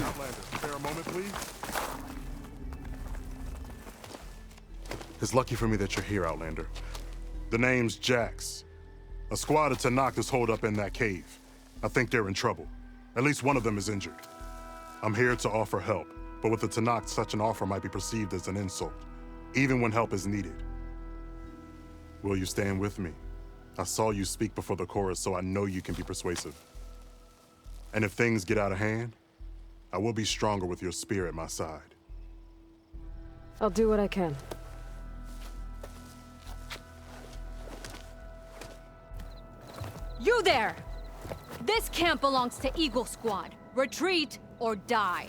Outlander, spare a moment, please? It's lucky for me that you're here, Outlander. The name's Jax. A squad of Tanakh is holed up in that cave. I think they're in trouble. At least one of them is injured. I'm here to offer help, but with the Tanakh, such an offer might be perceived as an insult, even when help is needed. Will you stand with me? I saw you speak before the chorus, so I know you can be persuasive. And if things get out of hand, I will be stronger with your spear at my side. I'll do what I can. You there! This camp belongs to Eagle Squad. Retreat or die.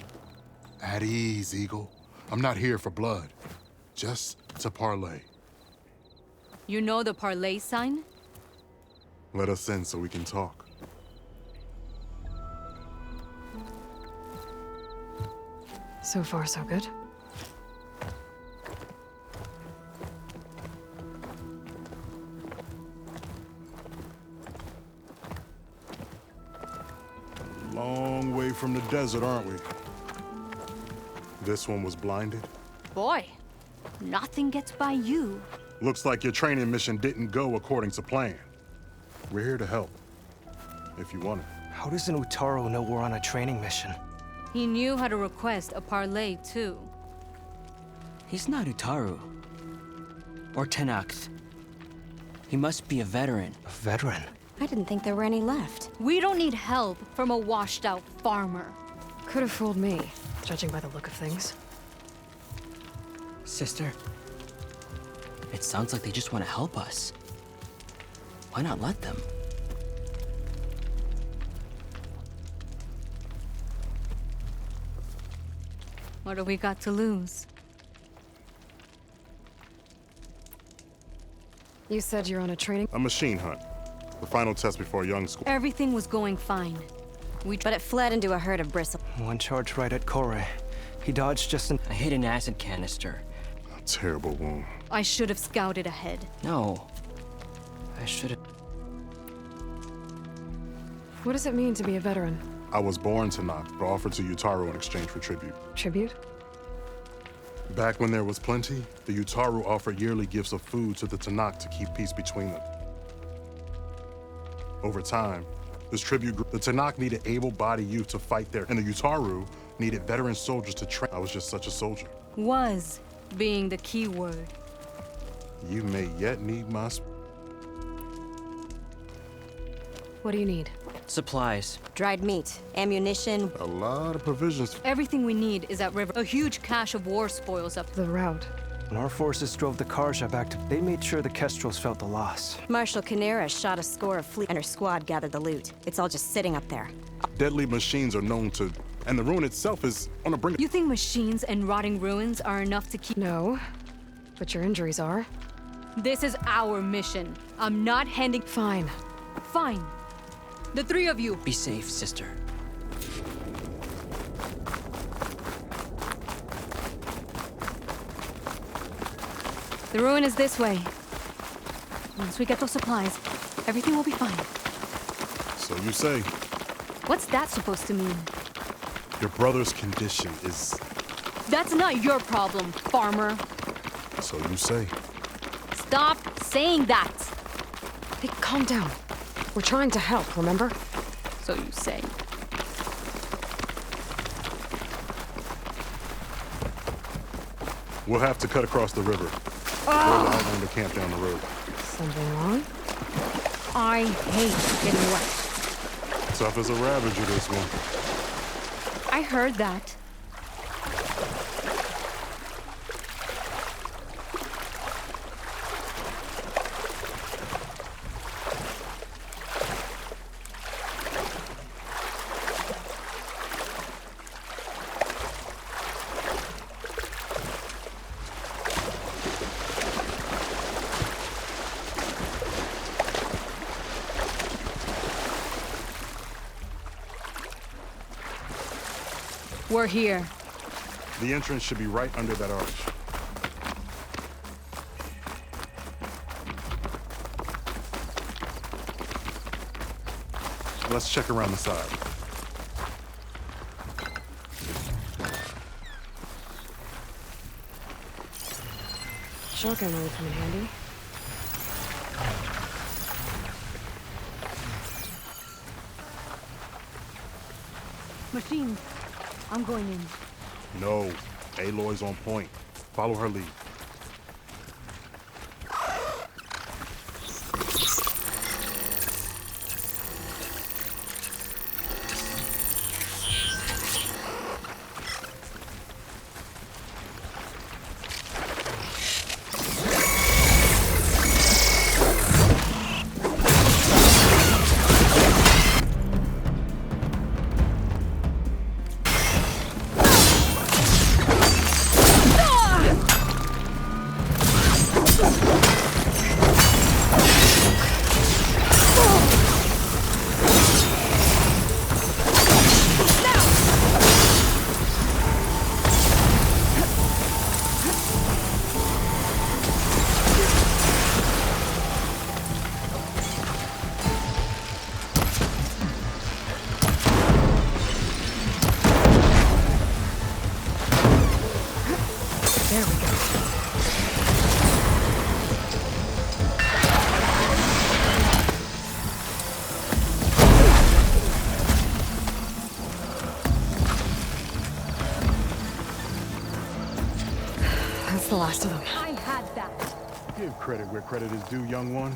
At ease, Eagle. I'm not here for blood, just to parlay. You know the parlay sign? Let us in so we can talk. So far, so good. Long way from the desert, aren't we? This one was blinded. Boy, nothing gets by you. Looks like your training mission didn't go according to plan. We're here to help, if you want it. How does an Utaru know we're on a training mission? He knew how to request a parlay, too. He's not Utaru. Or Tenakth. He must be a veteran. A veteran? I didn't think there were any left. We don't need help from a washed-out farmer. Could have fooled me, judging by the look of things. Sister, it sounds like they just want to help us. Why not let them? What do we got to lose? You said you're on a training... A machine hunt. The final test before young squad. Everything was going fine. But it fled into a herd of bristle. One charge right at Kore. He dodged just in... I hit an acid canister. A terrible wound. I should have scouted ahead. No. I should have... What does it mean to be a veteran? I was born to knock, but offered to Utaru in exchange for tribute. Tribute? Back when there was plenty, the Utaru offered yearly gifts of food to the Tanakh to keep peace between them. Over time, this tribute group, the Tanakh needed able-bodied youth to fight there, and the Utaru needed veteran soldiers to train. I was just such a soldier. Was being the key word. You may yet need my... What do you need? Supplies. Dried meat, ammunition. A lot of provisions. Everything we need is at River. A huge cache of war spoils up. The route. When our forces drove the Karja back to... They made sure the Kestrels felt the loss. Marshal Canera shot a score of fleet, and her squad gathered the loot. It's all just sitting up there. Deadly machines are known to... And the ruin itself is on the brink. You think machines and rotting ruins are enough to keep... No, but your injuries are. This is our mission. I'm not handing... Fine. Fine. The three of you. Be safe, sister. The ruin is this way. Once we get those supplies, everything will be fine. So you say. What's that supposed to mean? Your brother's condition is... That's not your problem, farmer. So you say. Stop saying that. Hey, calm down. We're trying to help, remember? So you say. We'll have to cut across the river. Go to the Outlander camp down the road. Something wrong? I hate getting wet. Tough as a ravager, this one. I heard that. We're here. The entrance should be right under that arch. Let's check around the side. Shotgun will come in handy. Machines. I'm going in. No. Aloy's on point. Follow her lead. There we go. That's the last of them. I had that. Give credit where credit is due, young one.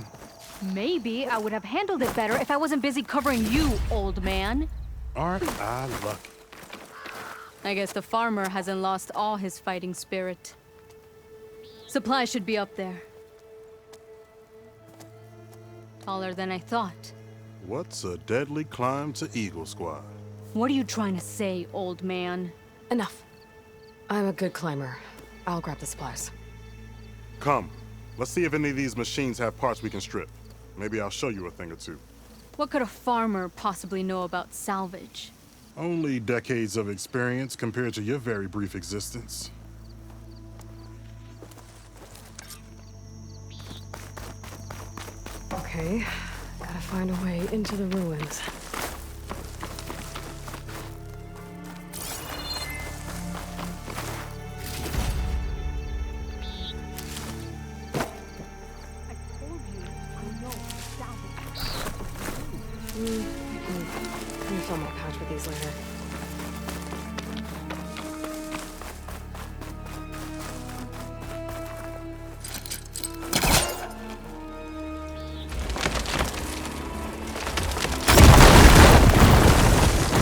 Maybe I would have handled it better if I wasn't busy covering you, old man. Aren't I lucky? I guess the farmer hasn't lost all his fighting spirit. Supplies should be up there. Taller than I thought. What's a deadly climb to Eagle Squad? What are you trying to say, old man? Enough. I'm a good climber. I'll grab the supplies. Come. Let's see if any of these machines have parts we can strip. Maybe I'll show you a thing or two. What could a farmer possibly know about salvage? Only decades of experience compared to your very brief existence. Okay, gotta find a way into the ruins. I told you, I know salvage. Let me fill my pouch with these later.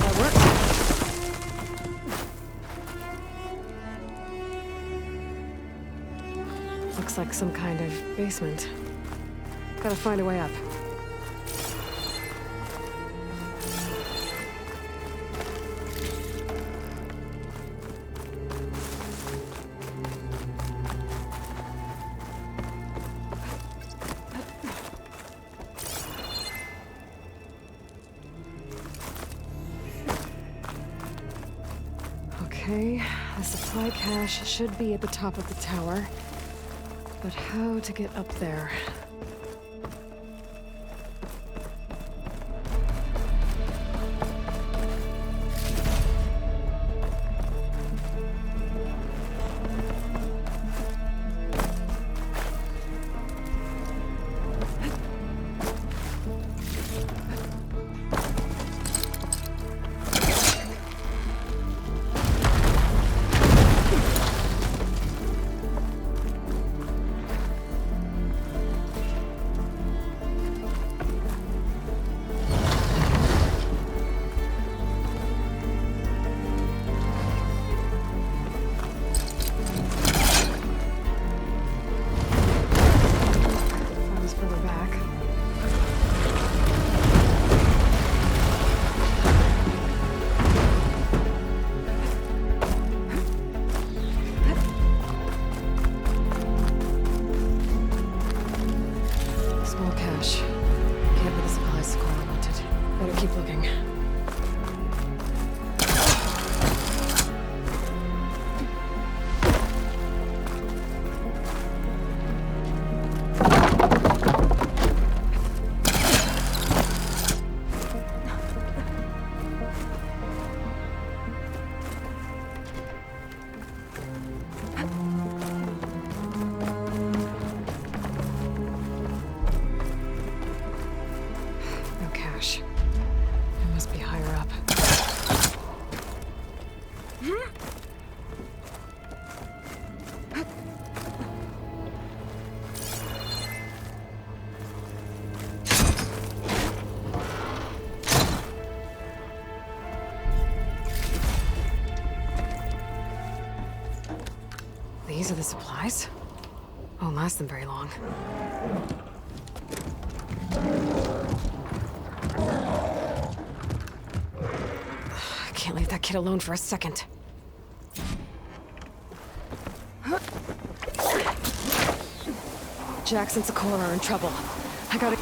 That worked. Looks like some kind of basement. Gotta find a way up. Okay, the supply cache should be at the top of the tower. But how to get up there? These are the supplies? Won't last them very long. I can't leave that kid alone for a second. Jax and Sakura are in trouble. I gotta...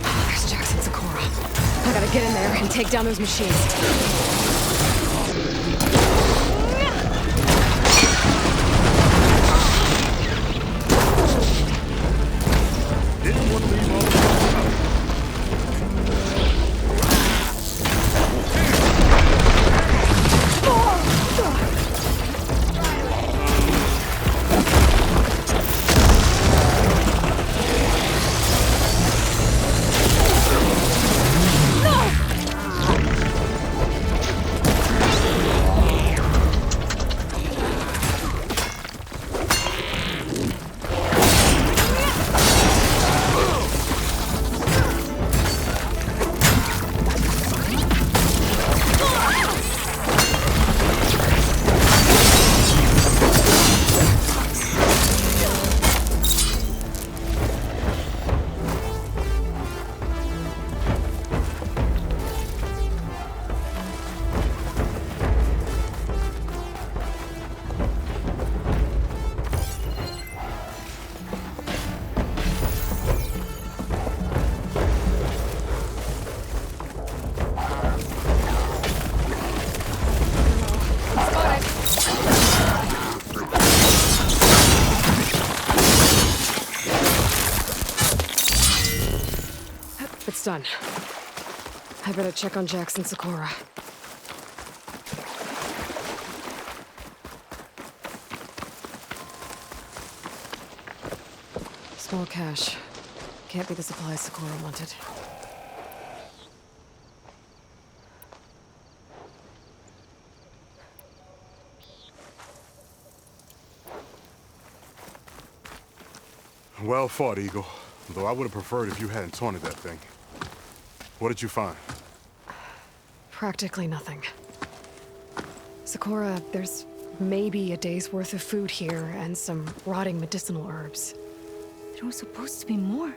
There's Jax and Sakura. I gotta get in there and take down those machines. Didn't want to leave all the It's done. I better check on Jax and Sakura. Small cache. Can't be the supplies Sakura wanted. Well fought, Eagle. Though I would have preferred if you hadn't taunted that thing. What did you find? Practically nothing. Sakura, there's maybe a day's worth of food here and some rotting medicinal herbs. There was supposed to be more.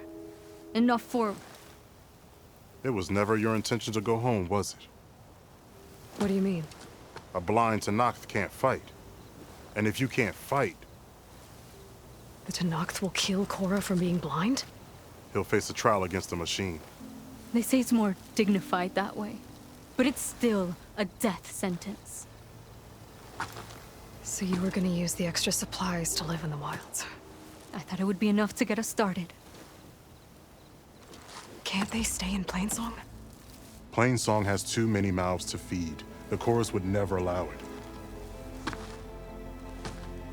Enough for... It was never your intention to go home, was it? What do you mean? A blind Tanakh can't fight. And if you can't fight, The Tanakh will kill Korra from being blind? he'll face a trial against the machine. They say it's more dignified that way. But it's still a death sentence. So you were gonna use the extra supplies to live in the wilds. I thought it would be enough to get us started. Can't they stay in Plainsong? Plainsong has too many mouths to feed. The chorus would never allow it.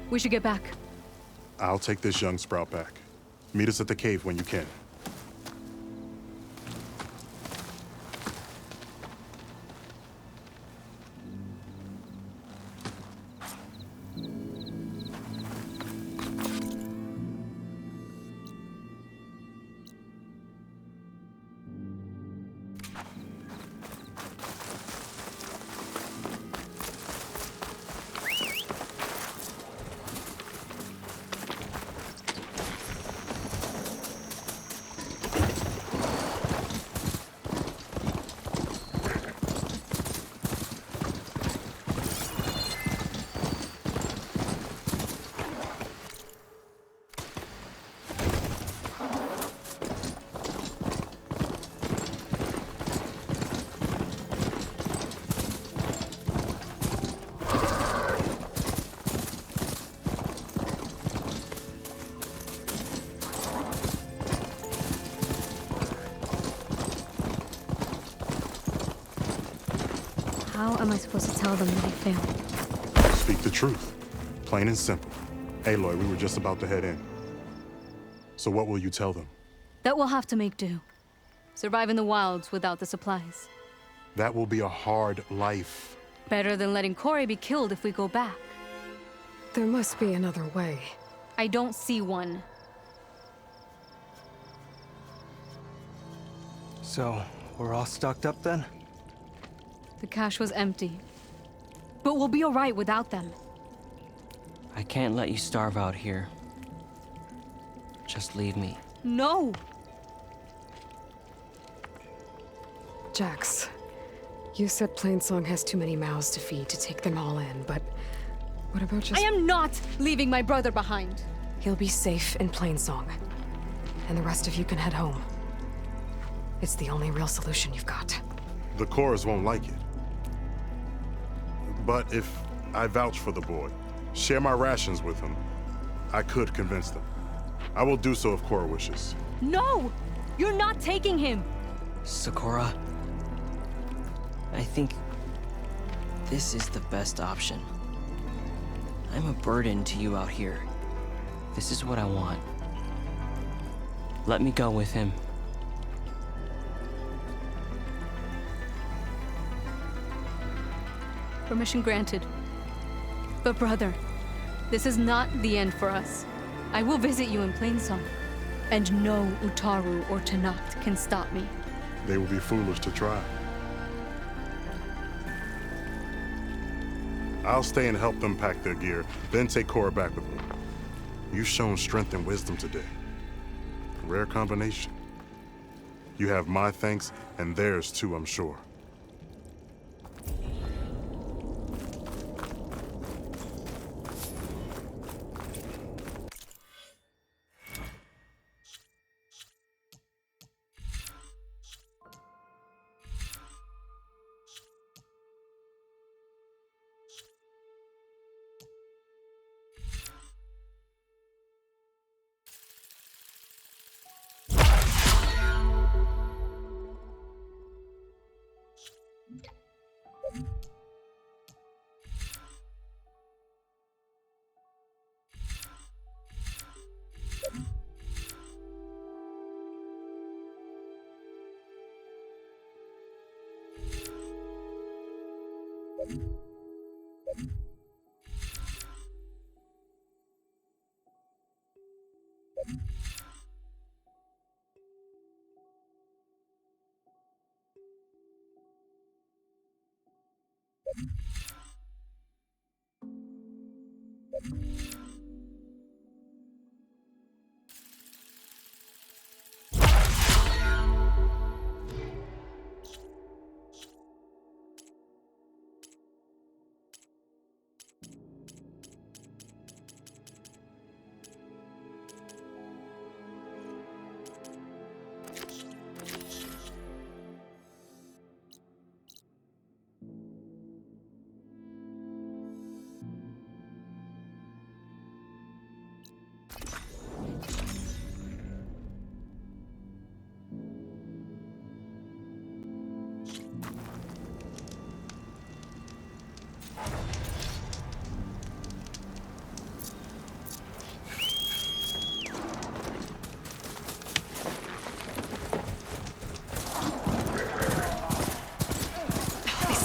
We should get back. I'll take this young sprout back. Meet us at the cave when you can. How am I supposed to tell them that I failed? Speak the truth. Plain and simple. Aloy, we were just about to head in. So what will you tell them? That we'll have to make do. Survive in the wilds without the supplies. That will be a hard life. Better than letting Corey be killed if we go back. There must be another way. I don't see one. So, we're all stocked up then? The cache was empty. But we'll be alright without them. I can't let you starve out here. Just leave me. No! Jax, you said Plainsong has too many mouths to feed to take them all in, but what about just— I am not leaving my brother behind! He'll be safe in Plainsong, and the rest of you can head home. It's the only real solution you've got. The Cores won't like it. But if I vouch for the boy, share my rations with him, I could convince them. I will do so if Cora wishes. No! You're not taking him! Sakura, I think this is the best option. I'm a burden to you out here. This is what I want. Let me go with him. Permission granted. But brother, this is not the end for us. I will visit you in Plainsong. And no Utaru or Tanact can stop me. They will be foolish to try. I'll stay and help them pack their gear, then take Cora back with me. You've shown strength and wisdom today. Rare combination. You have my thanks, and theirs too, I'm sure.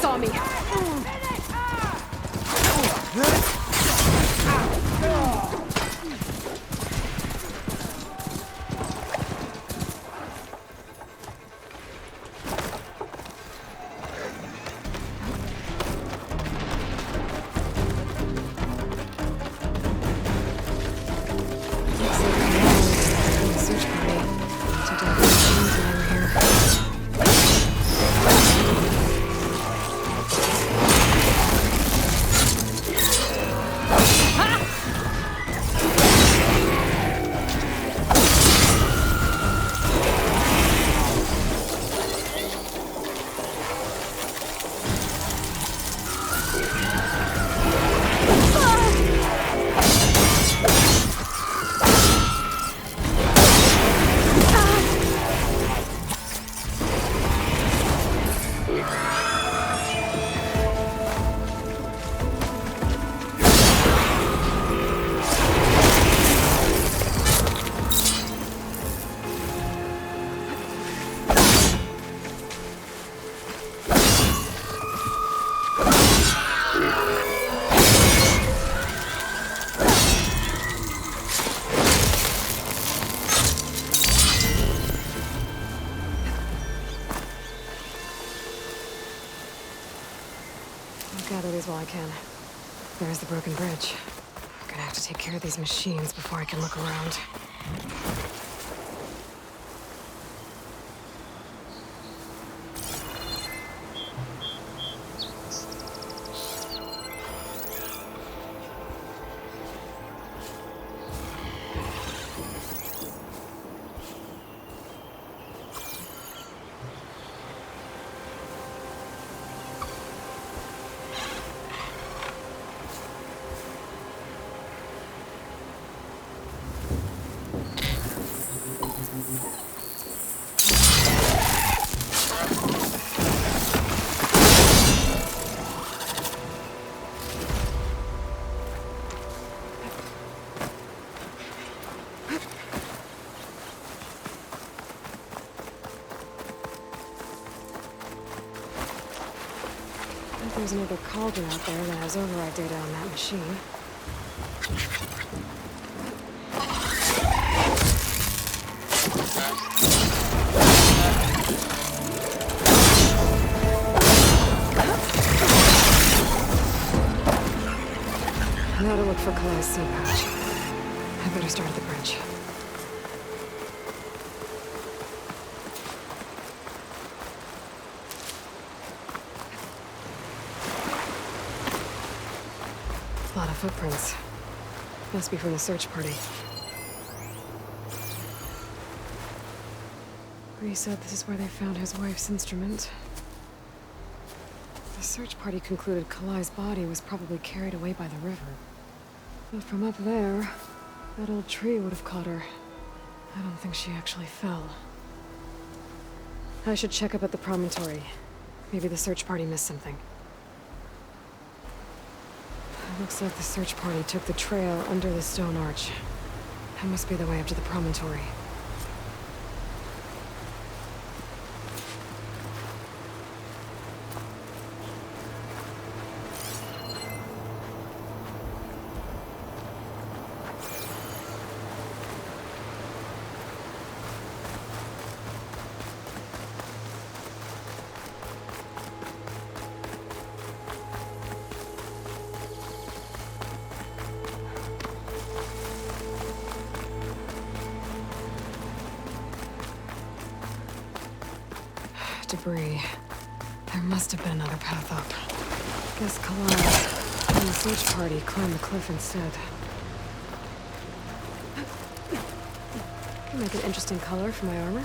Saw me. Search party. To do the machines when I'm here. gather these while I can. There's the broken bridge. I'm gonna have to take care of these machines before I can look around. There's another cauldron out there that has override data on that machine. Now to look for Kalai's sea pouch. I better start at the bridge. A lot of footprints. Must be from the search party. Bree said this is where they found his wife's instrument. The search party concluded Kalai's body was probably carried away by the river. But from up there, that old tree would have caught her. I don't think she actually fell. I should check up at the promontory. Maybe the search party missed something. Looks like the search party took the trail under the stone arch. That must be the way up to the promontory. Debris. There must have been another path up. Guess Kalai and the search party climbed the cliff instead. Can make an interesting color for my armor.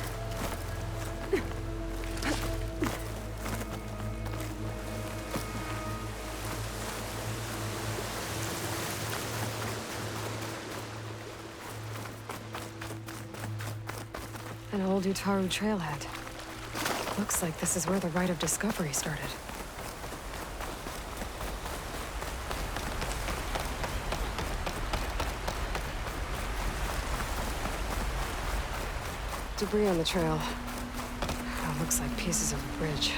An old Utaru trailhead. Looks like this is where the Rite of Discovery started. Debris on the trail. Oh, looks like pieces of a bridge.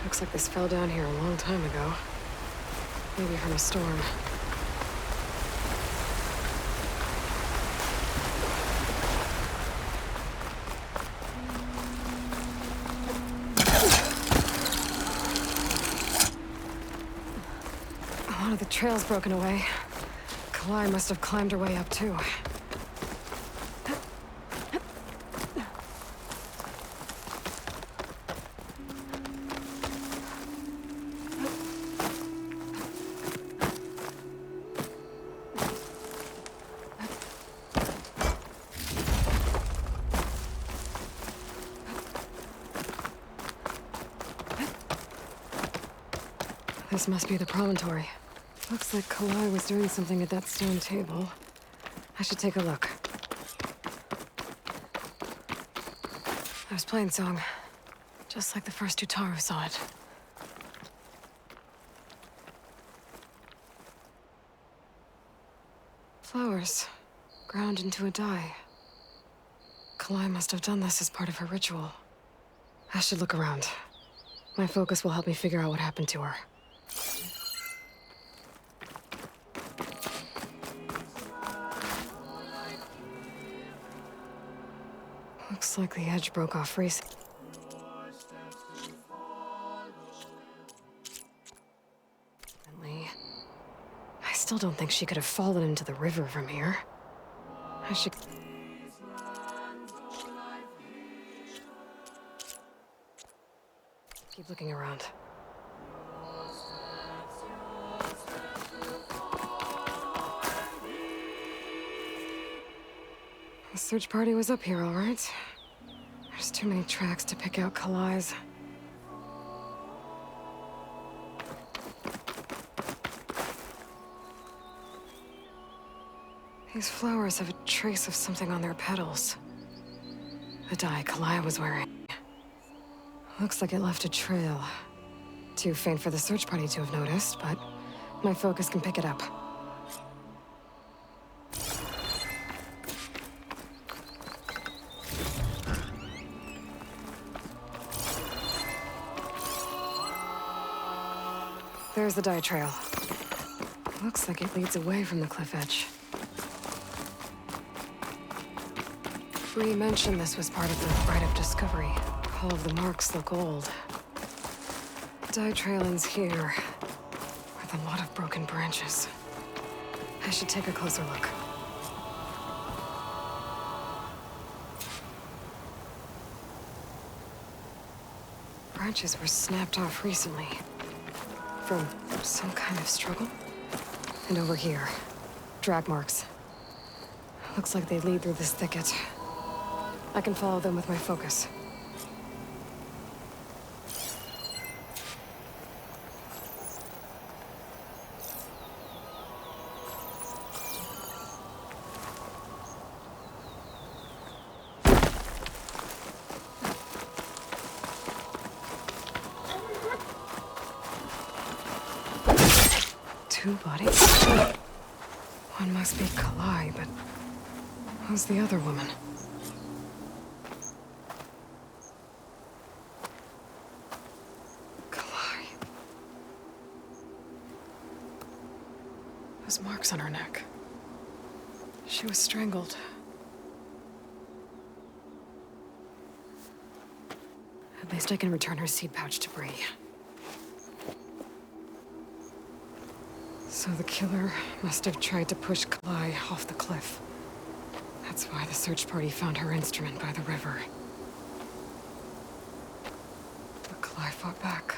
Looks like this fell down here a long time ago. Maybe from a storm. One of the trail's broken away. Kalai must have climbed her way up, too. This must be the promontory. Looks like Kalai was doing something at that stone table. I should take a look. I was playing song, just like the first Utaru saw it. Flowers, ground into a dye. Kalai must have done this as part of her ritual. I should look around. My focus will help me figure out what happened to her. Looks like the edge broke off recently. still don't think she could have fallen into the river from here. I should... keep looking around. The search party was up here, all right. There's too many tracks to pick out Kalai's. These flowers have a trace of something on their petals. The dye Kalai was wearing. Looks like it left a trail. Too faint for the search party to have noticed, but my focus can pick it up. There's the dye trail. Looks like it leads away from the cliff edge. Bree mentioned this was part of the rite of discovery. All of the marks look old. Dye trail ends here, with a lot of broken branches. I should take a closer look. Branches were snapped off recently. From some kind of struggle. And over here, drag marks. Looks like they lead through this thicket. I can follow them with my focus. Two bodies? One must be Kalai, but who's the other woman? Kalai. Those marks on her neck. She was strangled. At least I can return her seed pouch to Bree. So the killer must have tried to push Kalai off the cliff. That's why the search party found her instrument by the river. But Kalai fought back.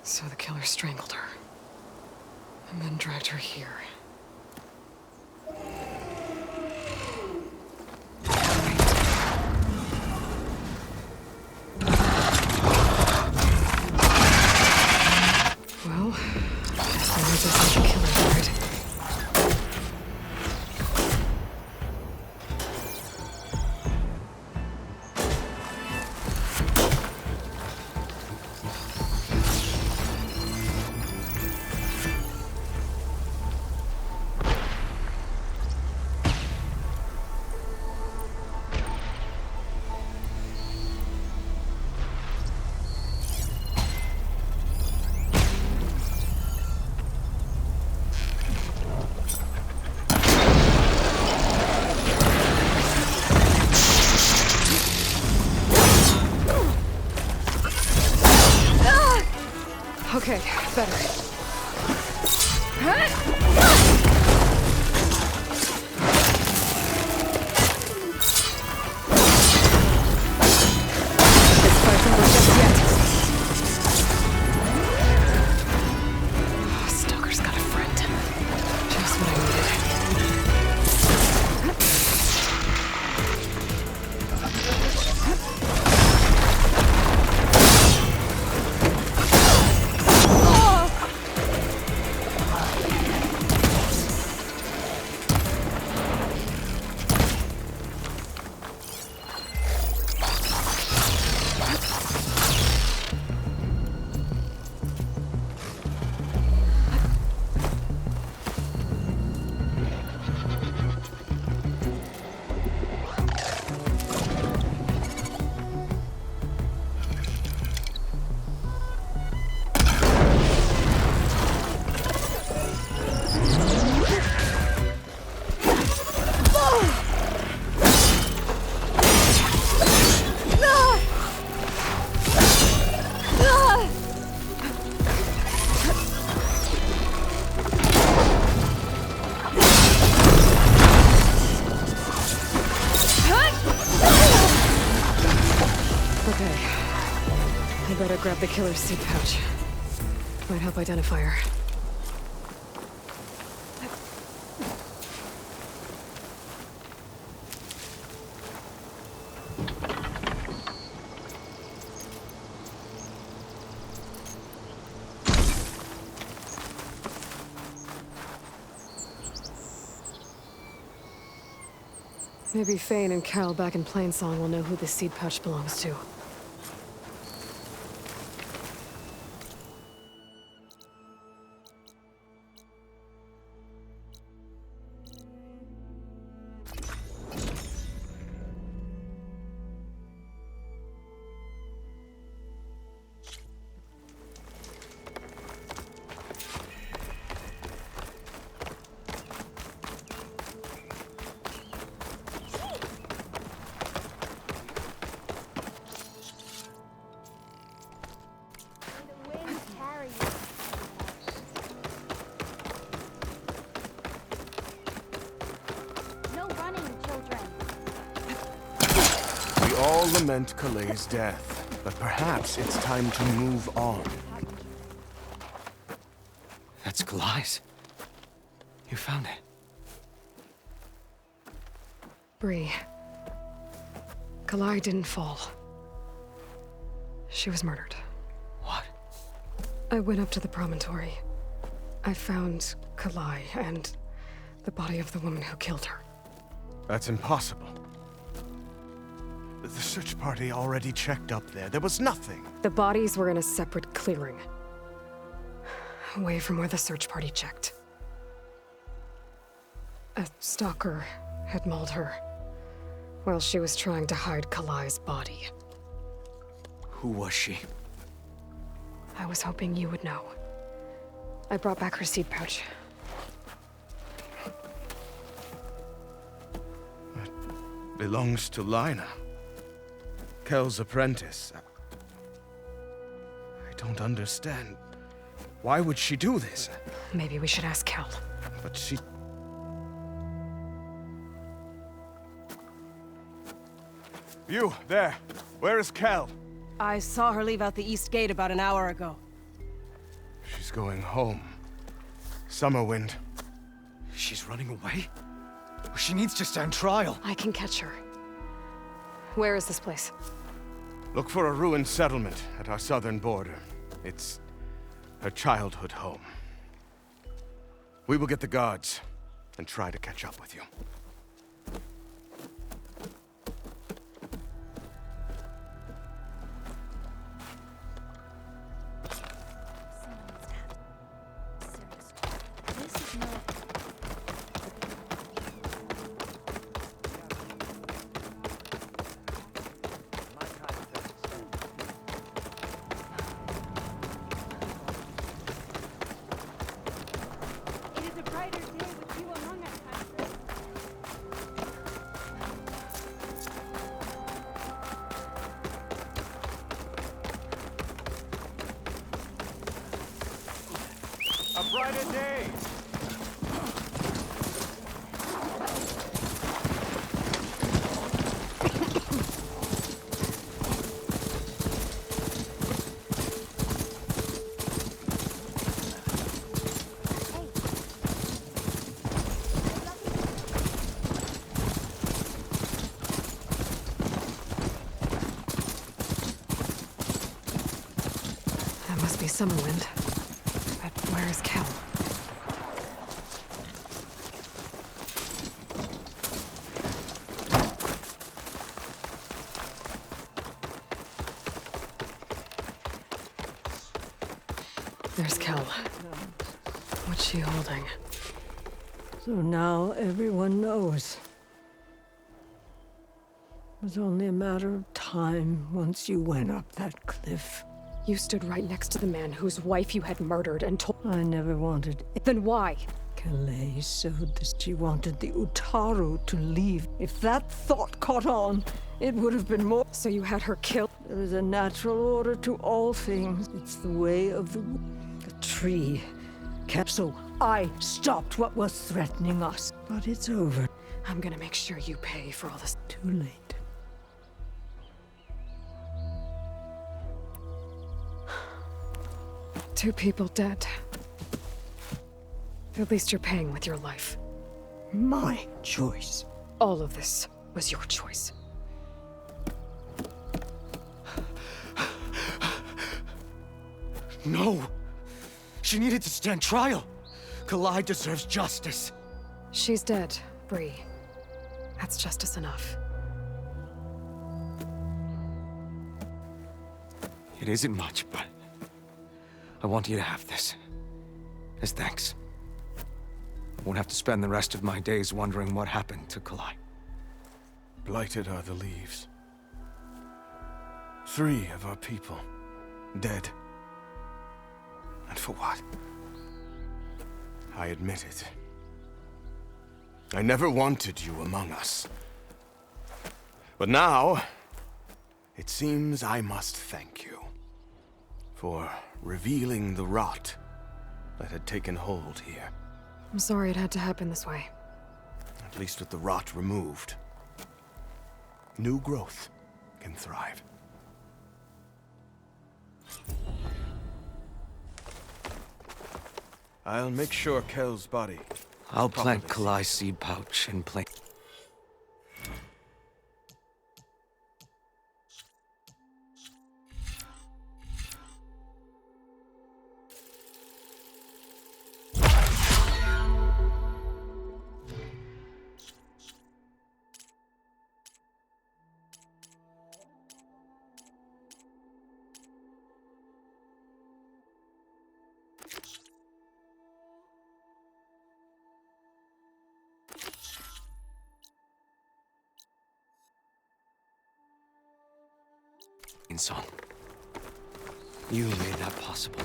So the killer strangled her. And then dragged her here. Okay, better. This fight's over just yet. Oh, Stalker's got a friend. Just what I needed. Okay. I better grab the killer's seed pouch. Might help identify her. Maybe Fane and Cal back in Plainsong will know who the seed pouch belongs to. We all lament Kalei's death, but perhaps it's time to move on. That's Kalai's. You found it. Bree. Kalai didn't fall. She was murdered. What? I went up to the promontory. I found Kalai and the body of the woman who killed her. That's impossible. The search party already checked up there. There was nothing. The bodies were in a separate clearing. Away from where the search party checked. A stalker had mauled her while she was trying to hide Kalai's body. Who was she? I was hoping you would know. I brought back her seed pouch. It belongs to Lina. Kel's apprentice. I don't understand. Why would she do this? Maybe we should ask Kel. But she... You, there. Where is Kel? I saw her leave out the east gate about an hour ago. She's going home. Summerwind. She's running away? She needs to stand trial. I can catch her. Where is this place? Look for a ruined settlement at our southern border. It's her childhood home. We will get the guards and try to catch up with you. A brighter day! That must be Summerwind. But where is Kel? There's Kel. What's she holding? So now everyone knows. It was only a matter of time once you went up that cliff. You stood right next to the man whose wife you had murdered and told... I never wanted it. Then why? Kalei sowed this. She wanted the Utaru to leave. If that thought caught on, it would have been more. So you had her killed? There is a natural order to all things. It's the way of the tree. Kept so I stopped what was threatening us. But it's over. I'm gonna make sure you pay for all this. Too late. 2 people dead. At least you're paying with your life. My choice. All of this was your choice. No! She needed to stand trial. Kalai deserves justice. She's dead, Bree. That's justice enough. It isn't much, but I want you to have this. As thanks. I won't have to spend the rest of my days wondering what happened to Kalai. Blighted are the leaves. 3 of our people, dead. And for what? I admit it. I never wanted you among us. But now, it seems I must thank you for revealing the rot that had taken hold here. I'm sorry it had to happen this way. At least with the rot removed, new growth can thrive. I'll make sure Kel's body... I'll plant Kalai's seed pouch in place. Song. You made that possible.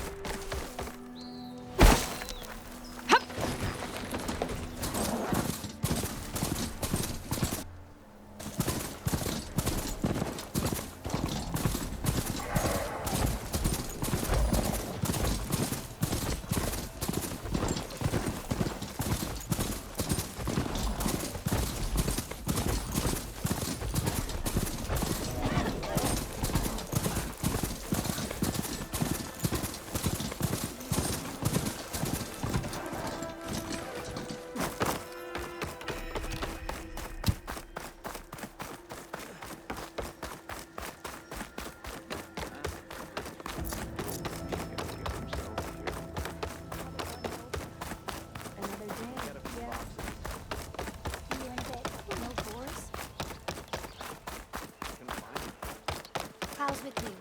With you.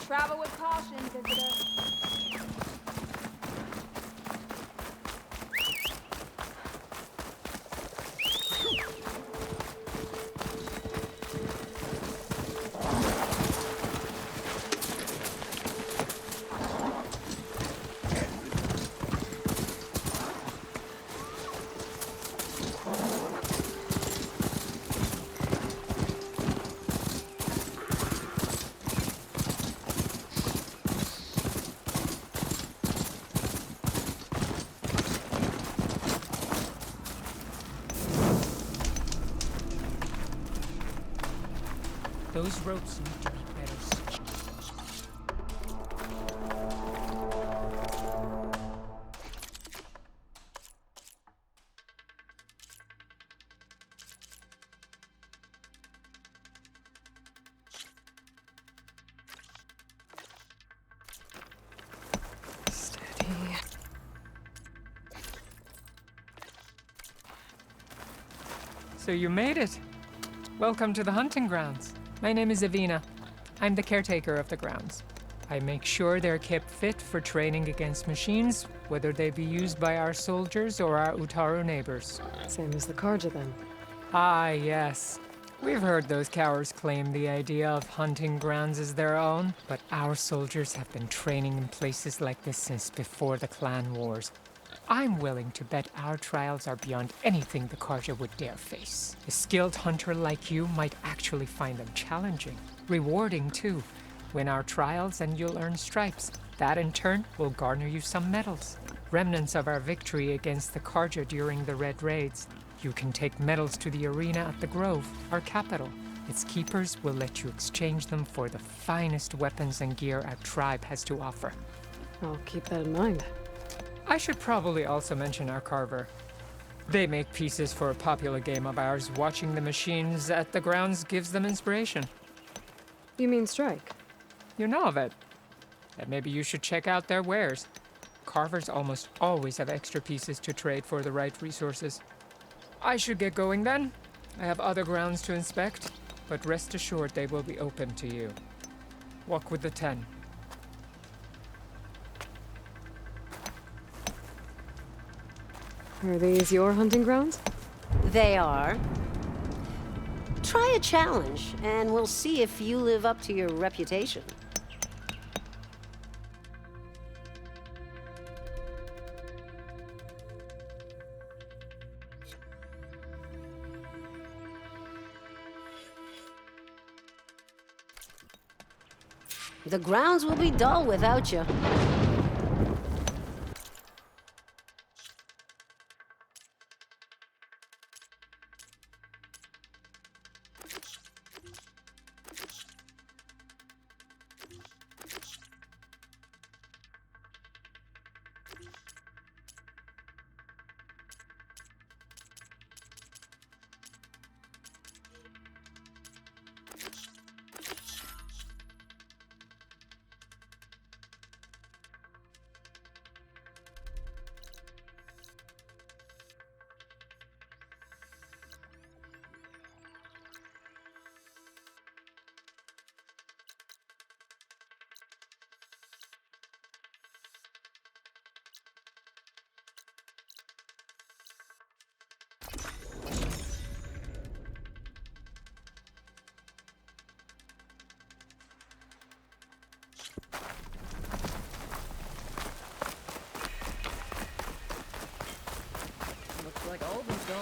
Travel with caution, visitor. Those ropes need to be better stitched. Steady. So you made it. Welcome to the hunting grounds. My name is Avina. I'm the caretaker of the grounds. I make sure they're kept fit for training against machines, whether they be used by our soldiers or our Utaru neighbors. Same as the Karja, then. Ah, yes. We've heard those cowards claim the idea of hunting grounds as their own, but our soldiers have been training in places like this since before the clan wars. I'm willing to bet our trials are beyond anything the Karja would dare face. A skilled hunter like you might actually find them challenging. Rewarding, too. Win our trials and you'll earn stripes. That, in turn, will garner you some medals. Remnants of our victory against the Karja during the Red Raids. You can take medals to the arena at the Grove, our capital. Its keepers will let you exchange them for the finest weapons and gear our tribe has to offer. I'll keep that in mind. I should probably also mention our carver. They make pieces for a popular game of ours. Watching the machines at the grounds gives them inspiration. You mean strike? You know of it. And maybe you should check out their wares. Carvers almost always have extra pieces to trade for the right resources. I should get going then. I have other grounds to inspect, but rest assured they will be open to you. Walk with the 10. Are these your hunting grounds? They are. Try a challenge, and we'll see if you live up to your reputation. The grounds will be dull without you.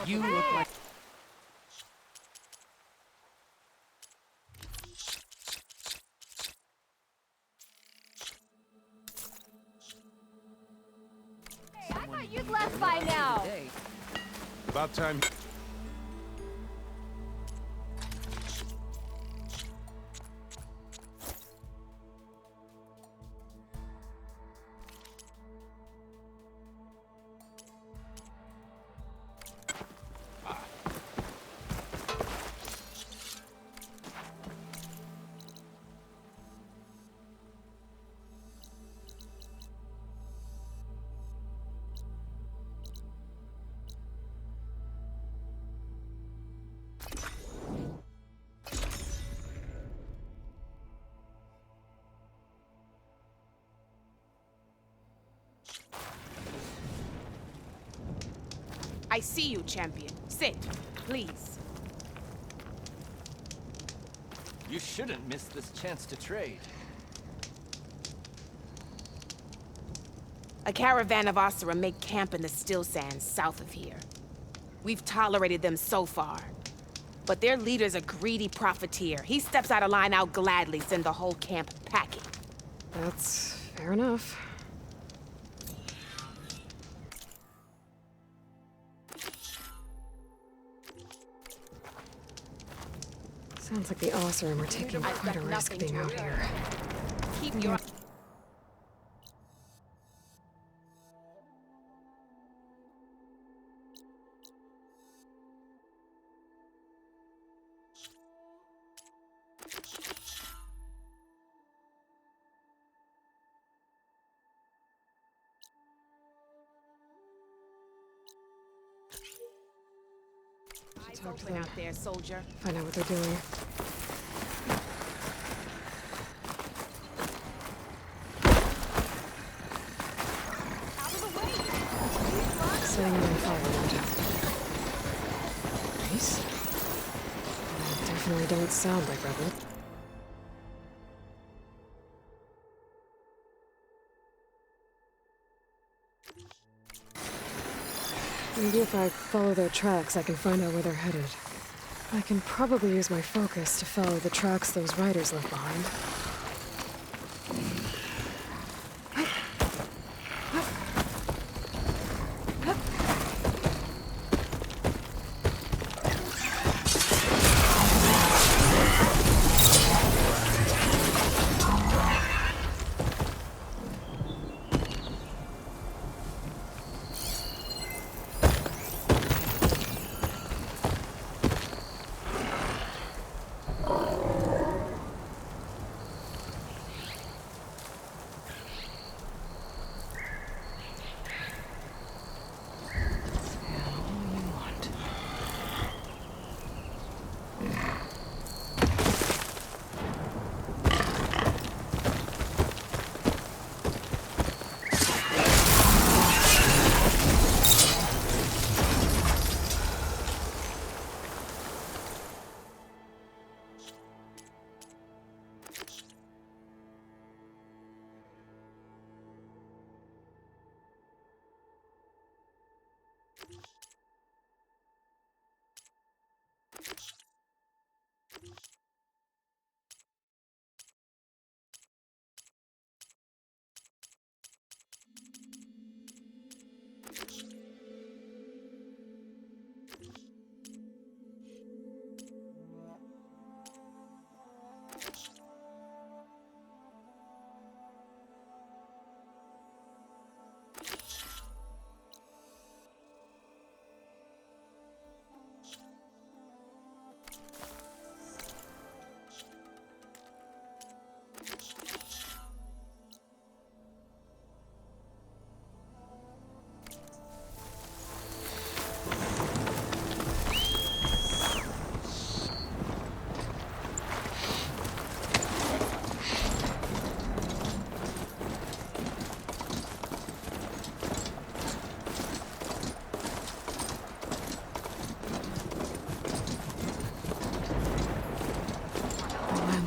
You look like... Hey, I thought you'd left by now. About time. I see you, champion. Sit, please. You shouldn't miss this chance to trade. A caravan of Asura make camp in the still sands south of here. We've tolerated them so far. But their leader's a greedy profiteer. He steps out of line, I'll gladly send the whole camp packing. That's fair enough. Sounds like the Oseram are taking quite a risk being out here. Keep your... Talk to Open them. out there, soldier. Find out what they're doing. Setting them on fire, no doubt. Nice. They definitely don't sound like rebels. Maybe if I follow their tracks, I can find out where they're headed. I can probably use my focus to follow the tracks those riders left behind.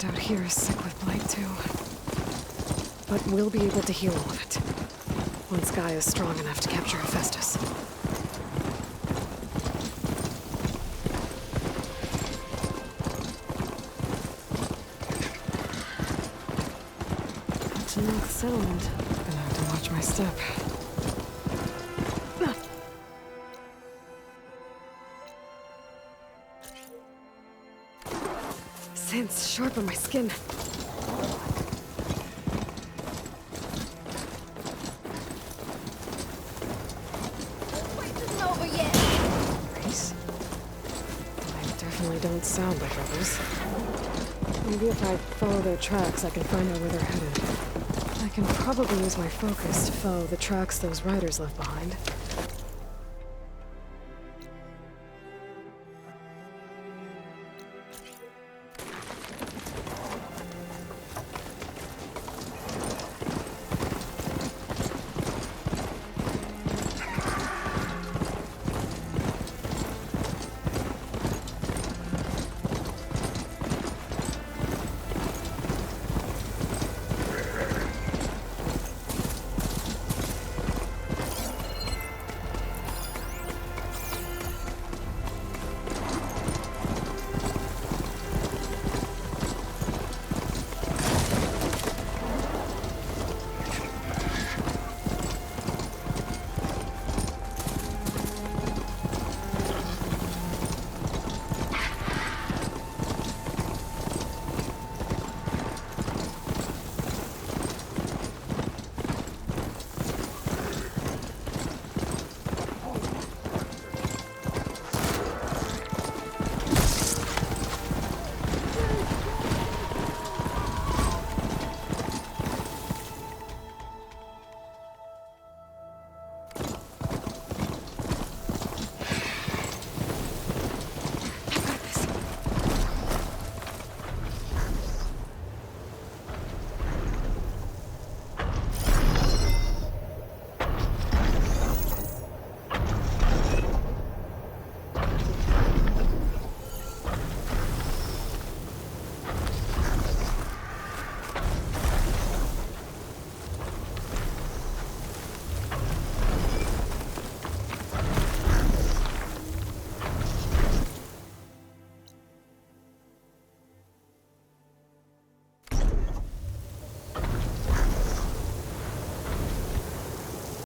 And out here is sick with blight, too. But we'll be able to heal all of it. Once Gaia is strong enough to capture Hephaestus. Tanakh settlement. Gonna have to watch my step. Sand's sharp on my skin. This place isn't over yet. Reese? They definitely don't sound like rebels. Maybe if I follow their tracks, I can find out where they're headed. I can probably use my focus to follow the tracks those riders left behind.